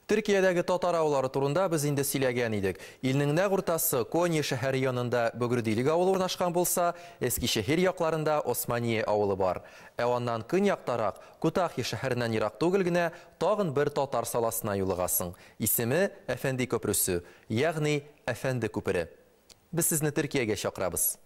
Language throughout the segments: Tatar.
Türkiye'dегі татар аулары турында біз инде сөйләгән идек. Илнең нәкъ уртасы Коnya шәһәр янында Бөгрдилек авылы урнашкан булса, Эскишәһир якларында Османия авылы бар. Аннан көньяктарак Кутахи шәһәреннән ерак түгел генә тагын бер татар саласына юлыгасың. Исеме Әфәнди көпресе, ягъни Әфәнди күпере. Без сезне Төркиягә чакырабыз.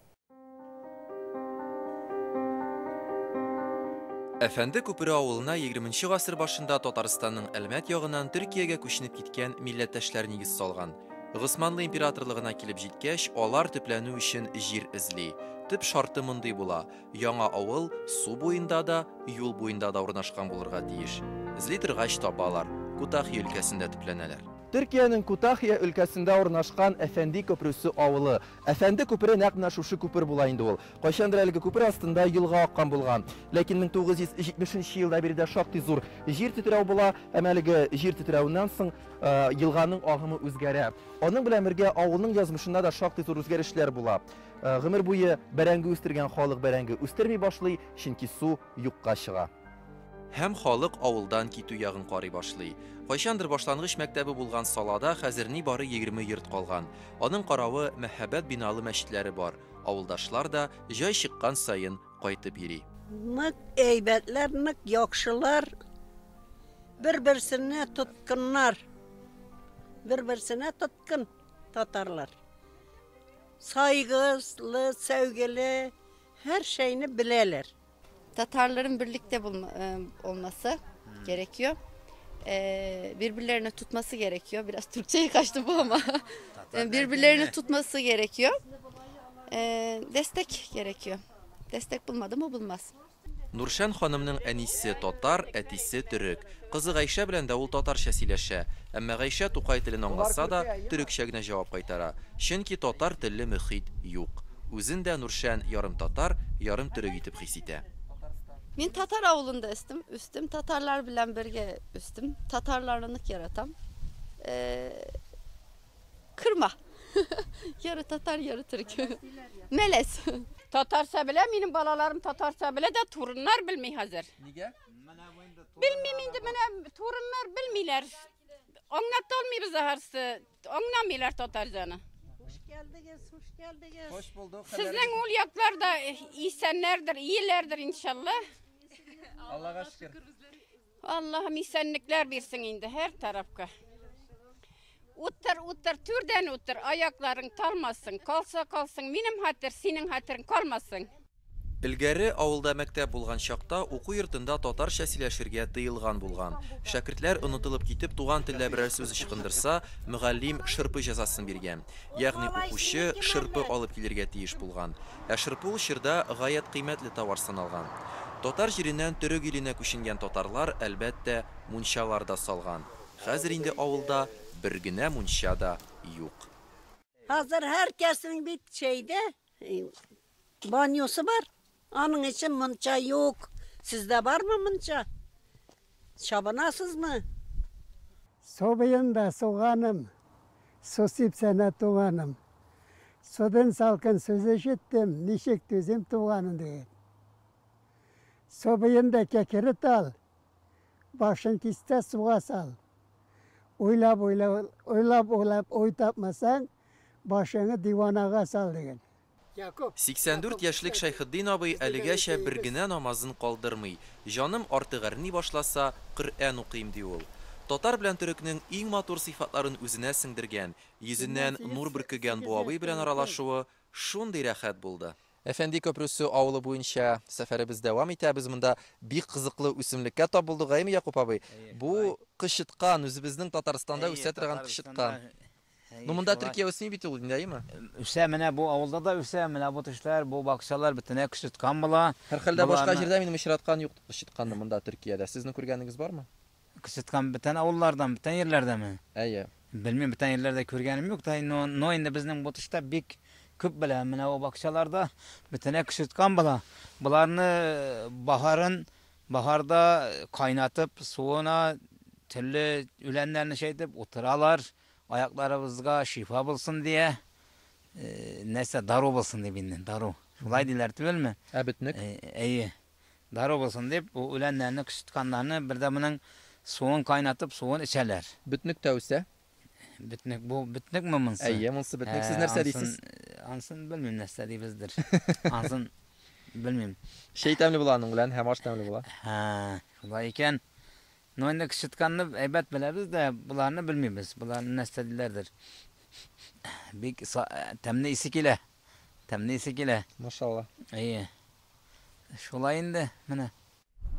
Әфәнди күпере авылына 20-нче гасыр башында Татарстанның Әлмәт ягыннан Төркиягә күченеп киткән милләттәшләр нигез салган. Госманлы императорлыгына килеп җиткәч, алар төпләнү өчен җир эзли. Төп шарты мондый була: яңа авыл су буенда да, юл буенда да урнашкан булырга тиеш. Эзли торгач табалар. Кутахи өлкәсендә төпләнәләр. Төркиянең Кутахия өлкәсендә урнашкан Әфәнди көпресе авылы. Әфәнди күпере нәкъ менә шушы күпер була инде ул. Кайчандыр әлеге күпер астында елга аккан булган. Ләкин 1970 елда биредә шактый зур җир тетрәү була, әлеге җир тетрәүеннән соң елганың агымы үзгәрә. Аның белән бергә авылның язмышында да шактый зур үзгәрешләр була. Гомер буе бәрәңге үстергән халык бәрәңге үстерми башлый, чөнки су юкка чыга. Һәм халык авылдан китү ягын карый башлый. Кайчандыр башлангыч мәктәбе булган Салада хәзер ни бары 20 йорт калган. Аның каравы мәһәбәт биналы мәчетләре бар. Авылдашлар да җай чыккан сайын кайтып йөри. Нык әйбәтләр, нык яхшылар, бер-берсенә тоткыннар. Бер-берсенә тоткын татарлар. Saygılı, sevgili, her şeyini bilirler. Tatarların birlikte olması gerekiyor. Birbirlerini tutması gerekiyor. Biraz Türkçe'ye kaçtı bu ama. Birbirlerini tutması gerekiyor. Destek gerekiyor. Destek bulmadı mı bulmaz. Нуршан ханымның әнисе татар, әтисе төрек. Кызы Гайша белән дә ул татарча сөйләшә. Әмма Гайша Тукай телен аңласа да, төрекчә генә җавап кайтара. Чөнки татар телле мөхит юк. Үзен дә Нуршан ярым татар, ярым төрек итеп хис итә. Мен Tatar avlunda üstüm. Tatarlar bilen birge üstüm. Tatarlarlık yaratam. Kırma. Yarı Tatar, yarı Türk. Melez. Tatarsa bile, benim balalarım Tatarsa bile de torunlar bilmiyor hazır. Niye? Bilmeyeyim indi bana torunlar bilmiyorlar. Anlatılmıyor bize harsı. Anlamıyorlar Tatarcanı. Hoş geldiniz, hoş geldiniz. Hoş bulduk. Sizden oğlaklar da iyisenlerdir, iyilerdir inşallah. Allah'a şükür. Allah'ım iyisenlikler versin indi her tarafka. Uttar, türden uttar, ayakların talmasın, kalsa kalsın, benim hatır, senin hatırın kalmasın. Ilgari авылда мәктәп булган чакта уку йортында татарча сөйләшергә тыелган булган. Шәкертләр онытылып китеп туган телдә берәр сүз ычкындырса, мөгаллим шырпы җәзасын биргән. Ягъни укучы шырпы алып килергә тиеш булган. Шырпы ул чорда гаять кыйммәтле товар саналган. Татар җиреннән төрек иленә күченгән татарлар әлбәттә мунчаларда салган. Хәзер инде авылда бер генә мунча да юк. Hazır herkesin bir şeyde banyosu var. Onun için mınça yok. Sizde var mı mınça? Şabanasız mı? Sobayında soğanım, sosip sene tuğanım. Sodan salkın söz işittim, nişik düzüm tuğanım diye. Sobayında kekirit al, başın kiste suğa sal. Oylap oy tapmasan, başını divanağa sal diye. 84 яшьлек Шайхетдин абый әлегәчә бер генә намазын калдырмый. Җаным артыгырни башласа, Коръән укыйм ди ул. Татар белән төрекнең иң матур сыйфатларын үзенә сеңдергән, йөзеннән нур бөркегән бу абый белән аралашуы шундый рәхәт булды. Әфәнди көпресе авылы буенча сәфәребез дәвам итә. Без монда бик кызыклы үсемлеккә тап булдык, әйме Якуб абый? Бу кышыткан, үзебезнең Татарстанда үсә торган кышыткан. Монда Төркия үсми бит ул инде, әйме? Үсә менә бу авылда да үсә, менә бу тешләр, бу бакчалар бөтенләй кышыткан була. Һәр хәлдә башка җирдә минем очраткан юк, кышытканны монда Төркиядә. Сезнең күргәнегез бармы? Кышыткан бөтен авыллардан, бөтен җирләрдәме? Әйе. Белмим, бөтен җирләрдә күргәнем юк та, но инде безнең бу тышта бик күп белә. Менә бу бакчаларда бөтенләй кышыткан була. Буларны баһарда кайнатып, суына төрле үләннәрне шәйтеп утыралар. Ayaklarımızga şifa bulsun diye neyse daru bulsun diye bildim daru. Şulay diler değil mi? Ebitnik. İyi. Daru bulsun deyip bu ölenlerini kışıtkanlarını bir de bunun Suun kaynatıp suun içerler. Bütnük tavsiye. Bütnük bu bütnük mü mınsı? Ayye, mınsı bütnük. Siz nerse deysiz? Ansın bilmem nerse deybizdir. Ansın bilmem. Şey temli bulanın bilen, hem aş temli bulan. Ha, şulay iken noyunda kışıtkanını eybet bileriz de bularını bilmeyimiz. Bularını nerse dilerdir. Temni isikile. Temni isikile. Maşallah. İyi. Şulay indi. Mine.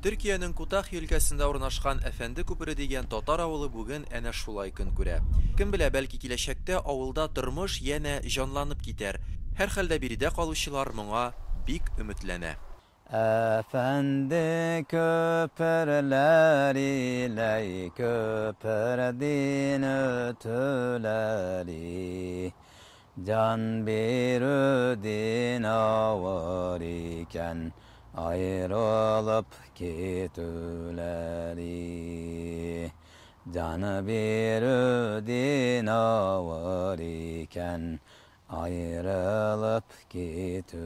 Türkiye'nin Kutah ülkesinde ornaşkan Efendi Köprü degen Tatar avulu bugün ene şulay gün күрә. Kim bile belki kileşekte avulda tırmış yine canlanıp gider. Her halde biride kalışılar mına bik ümitlene. Efendi köpürleri köpürdin ötüleri can bir ödin ağır iken ayrılıp gitüleri canı bir ödin ağır iken ayrılıp gitüleri